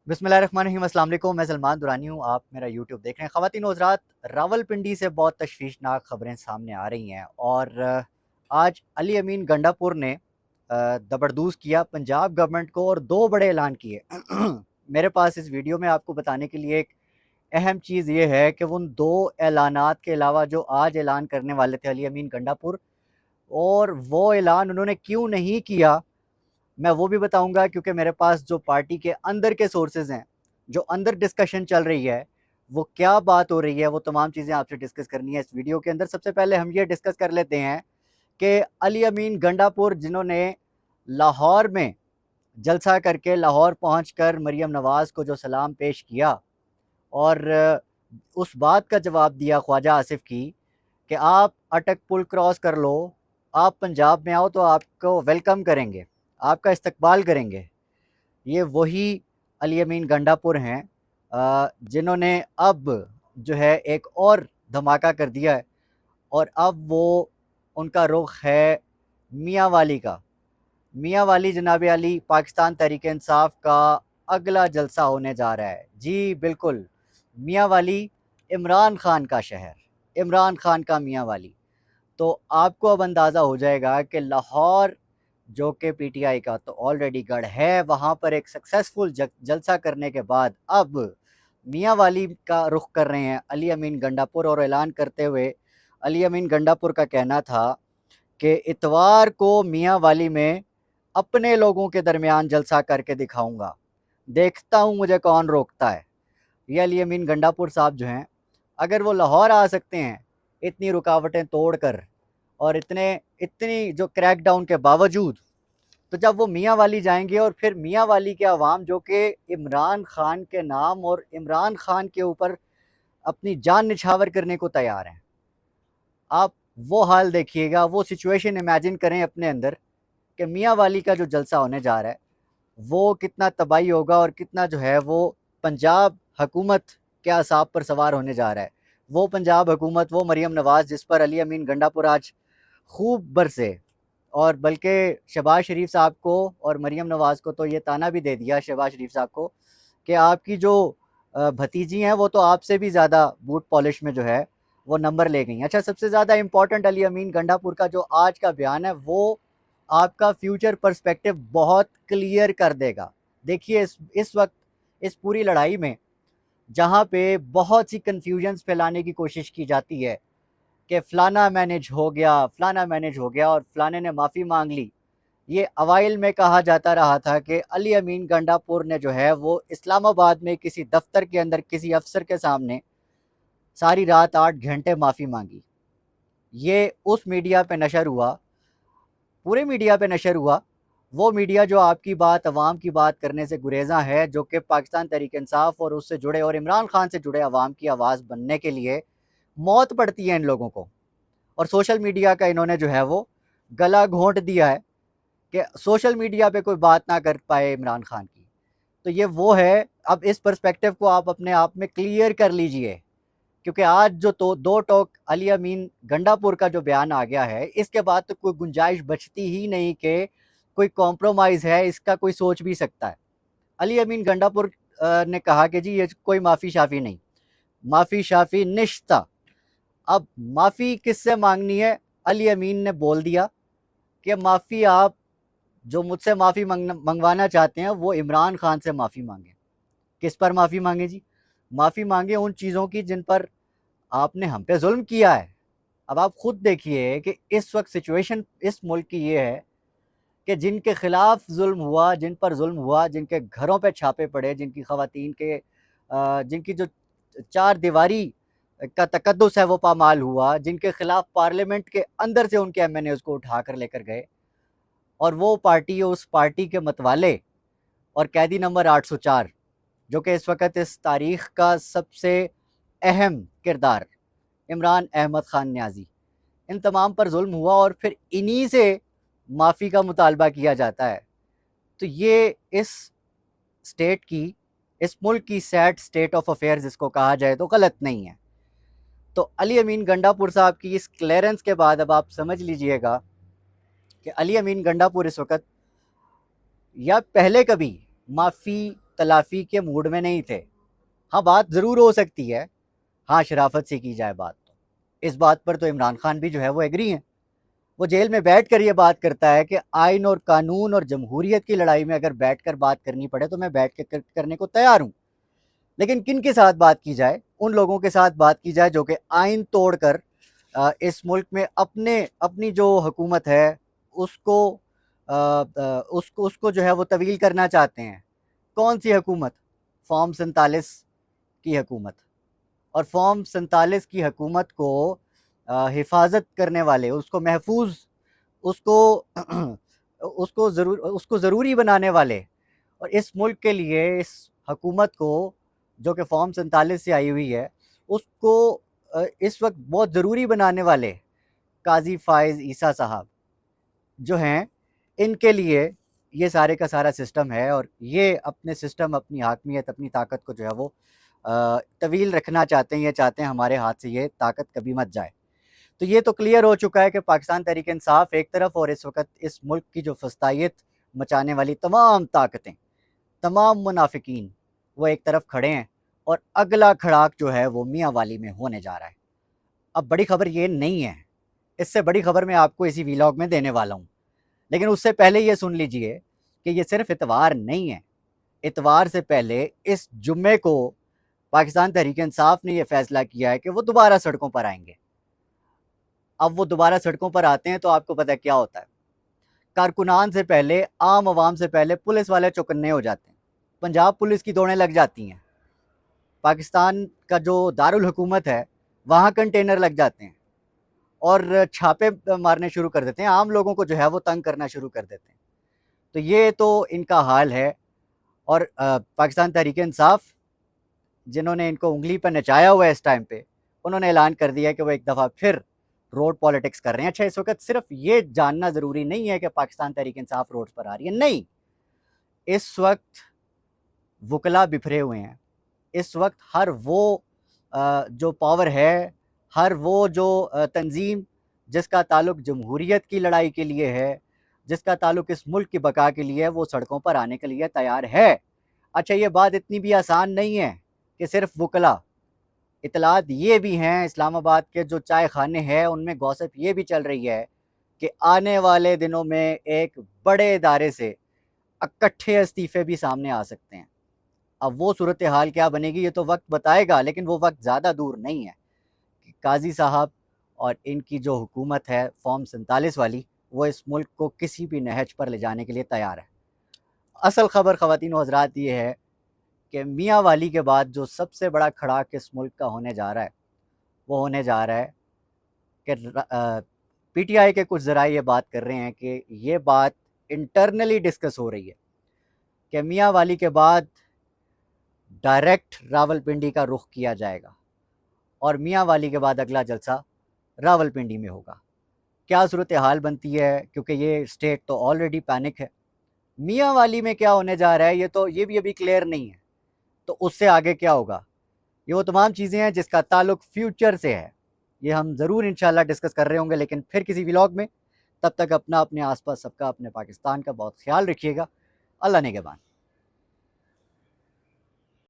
बिस्मिल्लाहिर्रहमानिर्रहीम। अस्सलाम वालेकुम। मैं सलमान दुरानी हूँ, आप मेरा यूट्यूब देख रहे हैं। ख़वातीन व हज़रात, रावलपिंडी से बहुत तशवीशनाक ख़बरें सामने आ रही हैं और आज अली अमीन गंडापुर ने ज़बरदस्त किया पंजाब गवर्नमेंट को और दो बड़े ऐलान किए। मेरे पास इस वीडियो में आपको बताने के लिए एक अहम चीज़ ये है कि उन दो ऐलानात के अलावा जो आज ऐलान करने वाले थे अली अमीन गंडापुर, और वो ऐलान उन्होंने क्यों नहीं किया, मैं वो भी बताऊँगा, क्योंकि मेरे पास जो पार्टी के अंदर के सोर्सेज़ हैं, जो अंदर डिस्कशन चल रही है, वो क्या बात हो रही है, वो तमाम चीज़ें आपसे डिस्कस करनी है इस वीडियो के अंदर। सबसे पहले हम ये डिस्कस कर लेते हैं कि अली अमीन गंडापुर, जिन्होंने लाहौर में जलसा करके लाहौर पहुंचकर मरीम नवाज़ को जो सलाम पेश किया और उस बात का जवाब दिया ख्वाजा आसिफ की कि आप अटक पुल क्रॉस कर लो, आप पंजाब में आओ तो आपको वेलकम करेंगे, आपका इस्तकबाल करेंगे। ये वही अली अमीन गंडापुर हैं जिन्होंने अब जो है एक और धमाका कर दिया है और अब वो उनका रुख है मियाँ वाली का। मियाँ वाली जनाब अली, पाकिस्तान तहरीक इंसाफ का अगला जलसा होने जा रहा है। जी बिल्कुल, मियाँ वाली, इमरान खान का शहर, इमरान खान का मियाँ वाली। तो आपको अब अंदाज़ा हो जाएगा कि लाहौर, जो कि पीटीआई का तो ऑलरेडी गढ़ है, वहाँ पर एक सक्सेसफुल जलसा करने के बाद अब मियाँ वाली का रुख कर रहे हैं अली अमीन गंडापुर। और ऐलान करते हुए अली अमीन गंडापुर का कहना था कि इतवार को मियाँ वाली में अपने लोगों के दरमियान जलसा करके दिखाऊंगा, देखता हूँ मुझे कौन रोकता है। ये अली अमीन गंडापुर साहब जो हैं, अगर वो लाहौर आ सकते हैं इतनी रुकावटें तोड़कर और इतनी जो क्रैकडाउन के बावजूद, तो जब वो मियाँ वाली जाएंगे और फिर मियाँ वाली के अवाम जो कि इमरान खान के नाम और इमरान खान के ऊपर अपनी जान निछावर करने को तैयार हैं, आप वो हाल देखिएगा, वो सिचुएशन इमेजिन करें अपने अंदर कि मियाँ वाली का जो जलसा होने जा रहा है वो कितना तबाही होगा और कितना जो है वो पंजाब हुकूमत के असाब पर सवार होने जा रहा है। वो पंजाब हुकूमत, वो मरीम नवाज़ जिस पर अली अमीन गंडापुर आज खूब बरसे, और बल्कि शहबाज शरीफ साहब को और मरीम नवाज़ को तो ये ताना भी दे दिया शहबाज शरीफ साहब को कि आपकी जो भतीजी हैं वो तो आपसे भी ज़्यादा बूट पॉलिश में जो है वो नंबर ले गई। अच्छा, सबसे ज़्यादा इम्पॉर्टेंट अली अमीन गंडापुर का जो आज का बयान है वो आपका फ्यूचर पर्सपेक्टिव बहुत क्लियर कर देगा। देखिए, इस वक्त इस पूरी लड़ाई में जहाँ पे बहुत सी कन्फ्यूजन्स फैलाने की कोशिश की जाती है कि फ़लाना मैनेज हो गया, फ़लाना मैनेज हो गया और फ़लाने ने माफ़ी मांग ली, ये अवाइल में कहा जाता रहा था कि अली अमीन गंडापुर ने जो है वो इस्लामाबाद में किसी दफ्तर के अंदर किसी अफसर के सामने सारी रात 8 घंटे माफ़ी मांगी। ये उस मीडिया पे नशर हुआ, पूरे मीडिया पे नशर हुआ, वो मीडिया जो आपकी बात, अवाम की बात करने से गुरेज़ा है, जो कि पाकिस्तान तहरीक इंसाफ और उससे जुड़े और इमरान खान से जुड़े अवाम की आवाज़ बनने के लिए मौत पड़ती है इन लोगों को। और सोशल मीडिया का इन्होंने जो है वो गला घोंट दिया है कि सोशल मीडिया पे कोई बात ना कर पाए इमरान खान की। तो ये वो है, अब इस पर्सपेक्टिव को आप अपने आप में क्लियर कर लीजिए, क्योंकि आज जो तो दो टोक अली अमीन गंडापुर का जो बयान आ गया है, इसके बाद तो कोई गुंजाइश बचती ही नहीं कि कोई कॉम्प्रोमाइज़ है, इसका कोई सोच भी सकता है। अली अमीन गंडापुर ने कहा कि जी ये कोई माफ़ी शाफ़ी नहीं, माफ़ी शाफ़ी निश्ता। अब माफ़ी किससे मांगनी है? अली अमीन ने बोल दिया कि माफ़ी आप जो मुझसे माफ़ी मंगवाना चाहते हैं वो इमरान खान से माफ़ी मांगे। किस पर माफ़ी मांगे जी? माफ़ी मांगे उन चीज़ों की जिन पर आपने हम पे जुल्म किया है। अब आप खुद देखिए कि इस वक्त सिचुएशन इस मुल्क की ये है कि जिनके खिलाफ जुल्म हुआ, जिन पर जुल्म हुआ, जिनके घरों पे छापे पड़े, जिनकी ख़वातीन के जिनकी जो चार दीवारी का तकद्दुस है वो पामाल हुआ, जिनके खिलाफ पार्लियामेंट के अंदर से उनके एमएनएज़ को उठा कर लेकर गए, और वो पार्टी, उस पार्टी के मतवाले और कैदी नंबर 804, जो कि इस वक्त इस तारीख़ का सबसे अहम किरदार इमरान अहमद ख़ान न्याज़ी, इन तमाम पर जुल्म हुआ और फिर इन्हीं से माफ़ी का मुतालबा किया जाता है। तो ये इस स्टेट की, इस मुल्क की सैड स्टेट ऑफ अफेयर्स जिसको कहा जाए तो गलत नहीं है। तो अली अमीन गंडापुर साहब की इस क्लियरेंस के बाद अब आप समझ लीजिएगा कि अली अमीन गंडापुर इस वक्त या पहले कभी माफ़ी تلافی کے موڈ میں نہیں تھے. ہاں بات ضرور ہو سکتی ہے, ہاں شرافت سے کی جائے بات, تو اس بات پر تو عمران خان بھی جو ہے وہ ایگری ہیں. وہ جیل میں بیٹھ کر یہ بات کرتا ہے کہ آئین اور قانون اور جمہوریت کی لڑائی میں اگر بیٹھ کر بات کرنی پڑے تو میں بیٹھ کے کرنے کو تیار ہوں. لیکن کن کے ساتھ بات کی جائے؟ ان لوگوں کے ساتھ بات کی جائے جو کہ آئین توڑ کر اس ملک میں اپنی جو حکومت ہے اس کو جو ہے وہ طویل کرنا چاہتے ہیں. کون سی حکومت؟ فارم 47 کی حکومت. اور فارم 47 کی حکومت کو حفاظت کرنے والے, اس کو محفوظ, اس کو ضروری بنانے والے, اور اس ملک کے لیے اس حکومت کو جو کہ فارم 47 سے آئی ہوئی ہے اس کو اس وقت بہت ضروری بنانے والے قاضی فائز عیسیٰ صاحب جو ہیں, ان کے لیے یہ سارے کا سارا سسٹم ہے. اور یہ اپنے سسٹم, اپنی حاکمیت, اپنی طاقت کو جو ہے وہ طویل رکھنا چاہتے ہیں. یہ چاہتے ہیں ہمارے ہاتھ سے یہ طاقت کبھی مت جائے. تو یہ تو کلیئر ہو چکا ہے کہ پاکستان تحریک انصاف ایک طرف, اور اس وقت اس ملک کی جو فسطائیت مچانے والی تمام طاقتیں, تمام منافقین, وہ ایک طرف کھڑے ہیں. اور اگلا کھڑاک جو ہے وہ میاں والی میں ہونے جا رہا ہے. اب بڑی خبر یہ نہیں ہے, اس سے بڑی خبر میں آپ کو اسی ویلاگ میں دینے والا ہوں. لیکن اس سے پہلے یہ سن لیجئے کہ یہ صرف اتوار نہیں ہے. اتوار سے پہلے اس جمعے کو پاکستان تحریک انصاف نے یہ فیصلہ کیا ہے کہ وہ دوبارہ سڑکوں پر آئیں گے. اب وہ دوبارہ سڑکوں پر آتے ہیں تو آپ کو پتہ کیا ہوتا ہے, کارکنان سے پہلے, عام عوام سے پہلے پولیس والے چوکنے ہو جاتے ہیں. پنجاب پولیس کی دوڑیں لگ جاتی ہیں. پاکستان کا جو دارالحکومت ہے وہاں کنٹینر لگ جاتے ہیں اور چھاپے مارنے شروع کر دیتے ہیں, عام لوگوں کو جو ہے وہ تنگ کرنا شروع کر دیتے ہیں. تو یہ تو ان کا حال ہے. اور پاکستان تحریک انصاف جنہوں نے ان کو انگلی پر نچایا ہوا ہے اس ٹائم پہ, انہوں نے اعلان کر دیا ہے کہ وہ ایک دفعہ پھر روڈ پالیٹکس کر رہے ہیں. اچھا, اس وقت صرف یہ جاننا ضروری نہیں ہے کہ پاکستان تحریک انصاف روڈ پر آ رہی ہے, نہیں, اس وقت وکلا بکھرے ہوئے ہیں. اس وقت ہر وہ جو پاور ہے, ہر وہ جو تنظیم جس کا تعلق جمہوریت کی لڑائی کے لیے ہے, جس کا تعلق اس ملک کی بقا کے لیے ہے, وہ سڑکوں پر آنے کے لیے تیار ہے. اچھا, یہ بات اتنی بھی آسان نہیں ہے کہ صرف وکلا. اطلاعات یہ بھی ہیں, اسلام آباد کے جو چائے خانے ہیں ان میں گوسپ یہ بھی چل رہی ہے کہ آنے والے دنوں میں ایک بڑے ادارے سے اکٹھے استعفے بھی سامنے آ سکتے ہیں. اب وہ صورتحال کیا بنے گی یہ تو وقت بتائے گا, لیکن وہ وقت زیادہ دور نہیں ہے. قاضی صاحب اور ان کی جو حکومت ہے فارم 47 والی, وہ اس ملک کو کسی بھی نہج پر لے جانے کے لیے تیار ہے. اصل خبر خواتین و حضرات یہ ہے کہ میاں والی کے بعد جو سب سے بڑا کھڑاک اس ملک کا ہونے جا رہا ہے, وہ ہونے جا رہا ہے کہ پی ٹی آئی کے کچھ ذرائع یہ بات کر رہے ہیں کہ یہ بات انٹرنلی ڈسکس ہو رہی ہے کہ میاں والی کے بعد ڈائریکٹ راولپنڈی کا رخ کیا جائے گا, اور میاں والی کے بعد اگلا جلسہ راولپنڈی میں ہوگا. کیا صورتحال بنتی ہے, کیونکہ یہ اسٹیٹ تو آلریڈی پینک ہے. میاں والی میں کیا ہونے جا رہا ہے یہ بھی ابھی کلیئر نہیں ہے. تو اس سے آگے کیا ہوگا, یہ وہ تمام چیزیں ہیں جس کا تعلق فیوچر سے ہے. یہ ہم ضرور انشاءاللہ ڈسکس کر رہے ہوں گے, لیکن پھر کسی ولاگ میں. تب تک اپنا, اپنے آس پاس سب کا, اپنے پاکستان کا بہت خیال رکھیے گا. اللہ نگہبان.